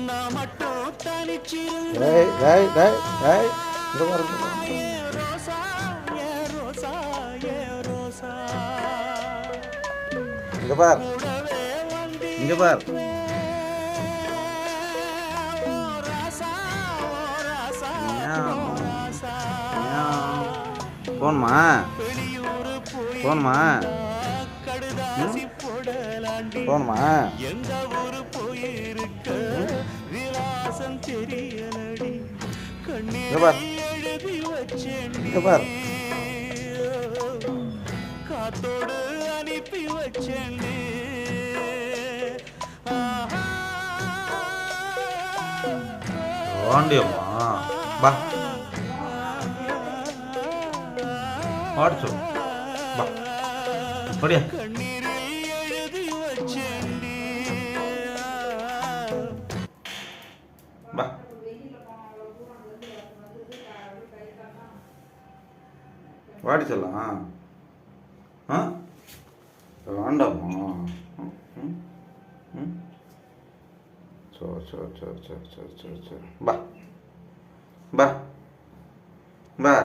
நான் மட்டும் டேய் தனிச்சிருந்தா டேய் டேய் டேய் இங்க பாரு இங்க பாரு. ரோசா ஏ ரோசா ஏ ரோசா இங்க பார் கூடவே இங்க பார். வந்திருப்பேன் ஓ ராசா ஓ ராசா ஓ மியாவ், ராசா மியாவ். போணுமா வெளியூர் போய் போணுமா ம் கடுதாசி போடலாண்டி போணுமா எந்த ஊரு போயிருக்க விலாசம் தெரியலடி இங்க கண்ணீரை பார் எழுதி வச்சேண்டி இங்க பார். காத்தோடு அனுப்பி வச்சேண்டி ஆஹா. வாண்டியம்மா பா பாடிச்சோ பா படியா கண்ணீரில் எழுதி வச்சேண்டி பா வாடி சொல்லலாம் ஆ வேண்டாமா ம் ம் ம் சரி பா பா பா